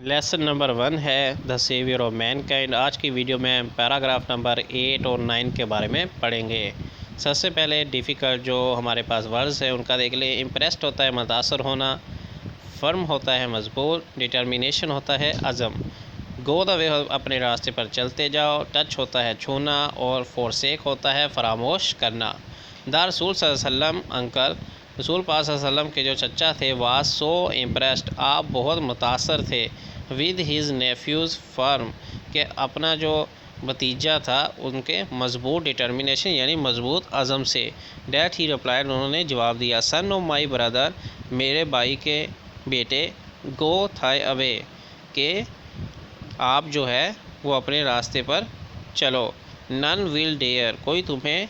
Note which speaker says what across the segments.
Speaker 1: Lesson number 1 ہے دا severe of main kind. آج کی ویڈیو میں پیراگراف نمبر 8 اور 9 کے بارے میں پڑھیں گے۔ سب سے پہلے ڈیفیکلٹ جو ہمارے پاس ورڈز ہیں ان کا دیکھ لیں۔ امپریسڈ ہوتا ہے متاثر ہونا، فرم ہوتا ہے مضبوط، ڈٹرمینیشن ہوتا ہے عزم، گو دا وے اپنے راستے پر چلتے جاؤ، ٹچ ہوتا ہے چھونا، اور فورسیک ہوتا ہے فراموش کرنا۔ دا رسول صلی اللہ علیہ وسلم انکل، رسول پاک صلی اللہ علیہ وسلم کے جو چچا تھے، واز سو امپریسڈ، آپ بہت متاثر تھے، ود ہز نیفیوز فرم، کہ اپنا جو بھتیجا تھا ان کے مضبوط ڈٹرمینیشن یعنی مضبوط عزم سے۔ ڈیٹ ہی ریپلائڈ، انہوں نے جواب دیا، سن آف مائی برادر، میرے بھائی کے بیٹے، گو تھائی اوے، کہ آپ جو ہے وہ اپنے راستے پر چلو، نن ول ڈیئر، کوئی تمہیں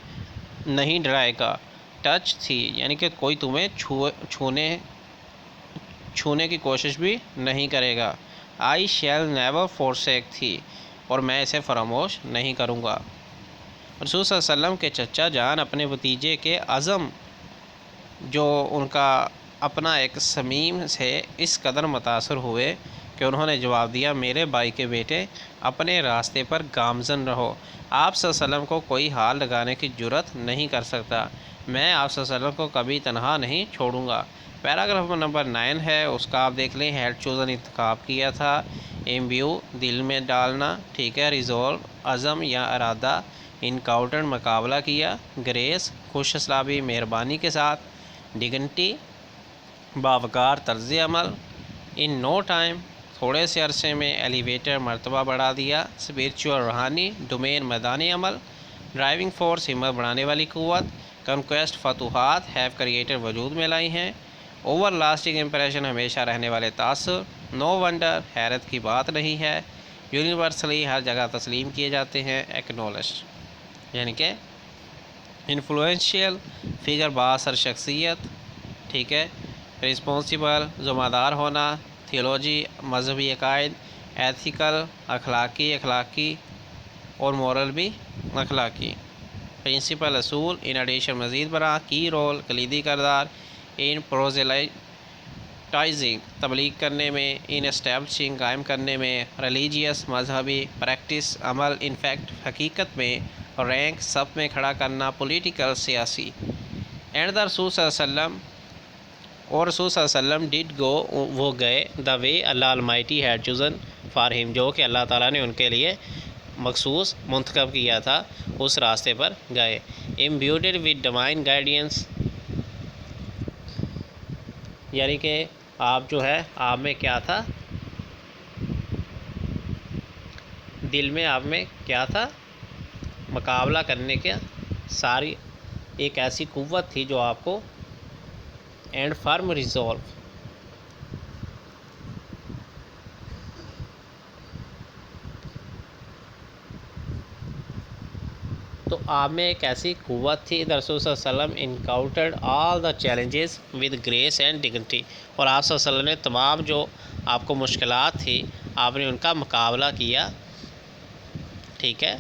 Speaker 1: نہیں ڈرائے گا، ٹچ تھی یعنی کہ کوئی تمہیں چھونے کی کوشش بھی نہیں کرے گا، آئی شیل نیور فورسیک تھی، اور میں اسے فراموش نہیں کروں گا۔ رسول صلی اللہ علیہ وسلم کے چچا جان اپنے بھتیجے کے عزم جو ان کا اپنا ایک صمیم سے اس قدر متاثر ہوئے کہ انہوں نے جواب دیا، میرے بھائی کے بیٹے، اپنے راستے پر گامزن رہو، آپ صلی اللہ علیہ وسلم کو کوئی ہال لگانے کی جرات نہیں کر سکتا، میں آپ صلی اللہ علیہ وسلم کو کبھی تنہا نہیں چھوڑوں گا۔ پیراگراف نمبر 9 ہے، اس کا آپ دیکھ لیں۔ ہیڈ چوزن، انتخاب کیا تھا، ایمبیو، دل میں ڈالنا، ٹھیک ہے، ریزولو، عزم یا ارادہ، انکاؤنٹر، مقابلہ کیا، گریس، خوش اسلابی، مہربانی کے ساتھ، ڈگنٹی، باوقار طرز عمل، ان نو ٹائم، تھوڑے سے عرصے میں، ایلیویٹر، مرتبہ بڑھا دیا، اسپرچول، روحانی، ڈومین، میدانی عمل، ڈرائیونگ فورس، ہمت بڑھانے والی قوت، کنکویسٹ، فتوحات، ہیو کریٹر، وجود میں لائی ہیں، اوور لاسٹنگ امپریشن، ہمیشہ رہنے والے تاثر، نو ونڈر، حیرت کی بات نہیں ہے، یونیورسلی، ہر جگہ تسلیم کیے جاتے ہیں، ایکنالج یعنی کہ انفلوئنشیل، فگر، بااثر شخصیت، ٹھیک ہے، رسپانسیبل، ذمہ دار ہونا، تھیولوجی، مذہبی عقائد، ایتھیکل، اخلاقی اور مورل بھی اخلاقی، پرنسپل، اصول، ان ایڈیشن، مزید برآں، کی رول، کلیدی کردار، ان پروزیلائٹائزنگ، تبلیغ کرنے میں، ان اسٹیبلشنگ، قائم کرنے میں، ریلیجیس، مذہبی، پریکٹس، عمل، ان فیکٹ، حقیقت میں، رینک، صف میں کھڑا کرنا، پولیٹیکل، سیاسی، اینڈ دا رسول صلی اللہ علیہ وسلم، اور رسول صلی اللہ علیہ وسلم، ڈڈ گو، وہ گئے، دا وے اللہ المائٹی ہیڈ چوزن فار ہم، جو کہ اللہ تعالیٰ نے ان کے لیے مخصوص منتخب کیا تھا، اس راستے پر گئے، امبیوڈڈ ود ڈیوائن گائیڈنس، یعنی کہ آپ جو ہے آپ میں کیا تھا، دل میں آپ میں کیا تھا، مقابلہ کرنے کے ساری ایک ایسی قوت تھی جو آپ کو، اینڈ فرم ریزولو، تو آپ میں ایک ایسی قوت تھی، رسول صلی اللہ علیہ وسلم encountered all the challenges with grace and dignity, اور آپ صلی اللہ علیہ وسلم نے تمام جو آپ کو مشکلات تھی آپ نے ان کا مقابلہ کیا، ٹھیک ہے،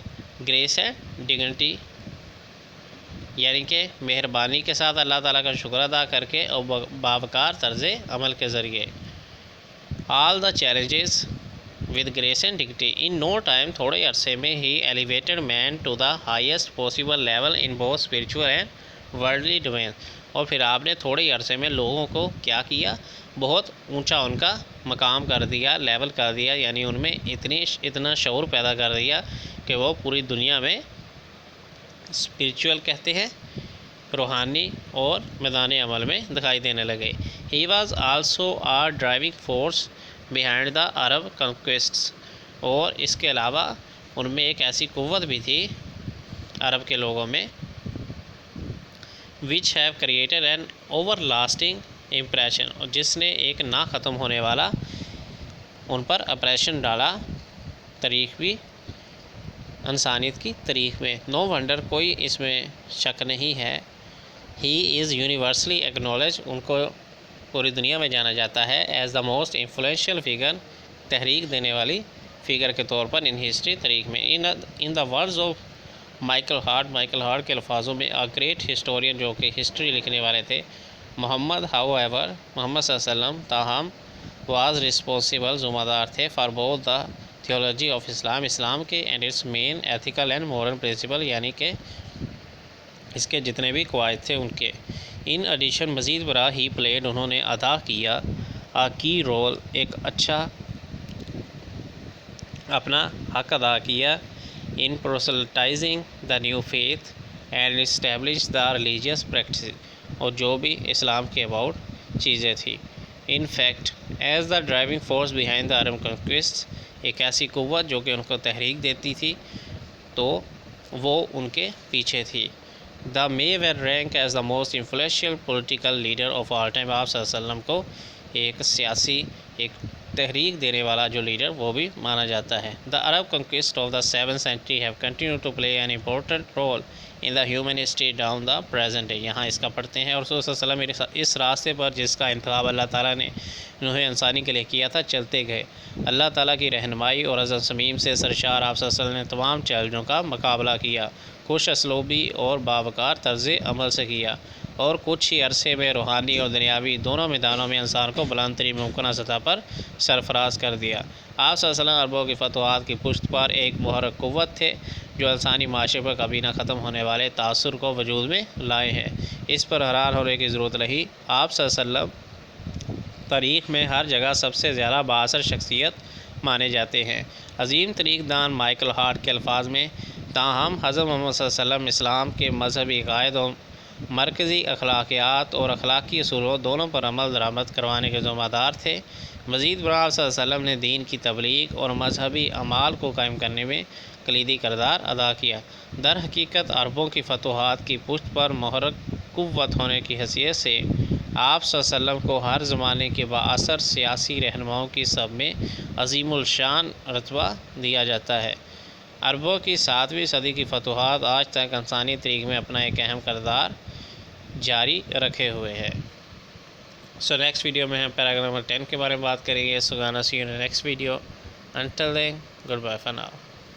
Speaker 1: گریس اینڈ ڈگنٹی یعنی کہ مہربانی کے ساتھ، اللہ تعالیٰ کا شکر ادا کر کے، اور باوقار طرز عمل کے ذریعے، all the challenges with grace and dignity, in no time, تھوڑے عرصے میں ہی elevated men to the highest possible level in both spiritual and worldly domain, اور پھر آپ نے تھوڑے ہی عرصے میں لوگوں کو کیا کیا، بہت اونچا ان کا مقام کر دیا، لیول کر دیا، یعنی ان میں اتنا شعور پیدا کر دیا کہ وہ پوری دنیا میں اسپرچول کہتے ہیں، روحانی اور میدان عمل میں دکھائی دینے لگے۔ He was also a driving force behind the Arab conquests, اور اس کے علاوہ ان میں ایک ایسی قوت بھی تھی عرب کے لوگوں میں، which have created an over lasting impression, اور جس نے ایک نہ ختم ہونے والا ان پر امپریشن ڈالا، تاریخ بھی، انسانیت کی تاریخ میں، نو ونڈر، کوئی اس میں شک نہیں ہے، ہی از یونیورسلی ایکنالج، ان کو پوری دنیا میں جانا جاتا ہے، as the most influential figure, تحریک دینے والی فگر کے طور پر ان ہسٹری، تاریخ میں، in the words of Michael Hart کے الفاظوں میں، آ گریٹ ہسٹورین، جو کہ ہسٹری لکھنے والے تھے، محمد، ہاؤ ایور، محمد صلی اللہ علیہ وسلم، تاہم، واز رسپانسبل ذمہ دار تھے for both the theology of Islam اسلام کے and its main ethical and moral principle یعنی کہ اس کے جتنے بھی قواعد تھے ان کے. ان ایڈیشن مزید برآں ہی پلیڈ انہوں نے ادا کیا کی رول ایک اچھا اپنا حق ادا کیا in proselytizing the new faith and establish the religious practice اور جو بھی اسلام کے اباؤٹ چیزیں تھیں. In fact as the driving force behind the Arab conquest ایک ایسی قوت جو کہ ان کو تحریک دیتی تھی تو وہ ان کے پیچھے تھی. The may where rank as the most influential political leader of all time. آپ صلی اللہ علیہ وسلم کو ایک سیاسی ایک تحریک دینے والا جو لیڈر وہ بھی مانا جاتا ہے. The Arab conquest of the 7th century have continue to play an important role in the human history down the present day. یہاں اس کا پڑھتے ہیں اور رسول صلی اللہ علیہ وسلم اس راستے پر جس کا انتخاب اللہ تعالیٰ نے انہیں انسانی کے لیے کیا تھا چلتے گئے. اللہ تعالیٰ کی رہنمائی اور عزم صمیم سے سرشار آپ صلی اللہ علیہ وسلم نے تمام چیلنجوں کا مقابلہ کیا. خوش اسلوبی اور باوقار طرز عمل سے کیا اور کچھ ہی عرصے میں روحانی اور دنیاوی دونوں میدانوں میں انسان کو بلند ترین ممکنہ سطح پر سرفراز کر دیا. آپ صلی اللہ علیہ وسلم عربوں کی فتوحات کی پشت پر ایک محرک قوت تھے جو انسانی معاشرے پر کبھی نہ ختم ہونے والے تاثر کو وجود میں لائے ہیں. اس پر حیران ہونے کی ضرورت نہیں. آپ صلی اللہ علیہ وسلم تاریخ میں ہر جگہ سب سے زیادہ بااثر شخصیت مانے جاتے ہیں. عظیم تاریخ دان مائیکل ہارٹ کے الفاظ میں تاہم حضرت محمد صلی اللہ علیہ وسلم اسلام کے مذہبی عقائد اور مرکزی اخلاقیات اور اخلاقی اصولوں دونوں پر عمل درآمد کروانے کے ذمہ دار تھے. مزید برآں آپ صلی اللہ علیہ وسلم نے دین کی تبلیغ اور مذہبی اعمال کو قائم کرنے میں کلیدی کردار ادا کیا. در حقیقت عربوں کی فتوحات کی پشت پر محرک قوت ہونے کی حیثیت سے آپ صلی اللہ علیہ وسلم کو ہر زمانے کے بااثر سیاسی رہنماؤں کی سب میں عظیم الشان رتبہ دیا جاتا ہے. عربوں کی 7ویں صدی کی فتوحات آج تک انسانی تاریخ میں اپنا ایک اہم کردار جاری رکھے ہوئے ہے. سو نیکسٹ ویڈیو میں ہم پیراگراف نمبر 10 کے بارے میں بات کریں گے. So gonna see you in next video. Until then good bye for now.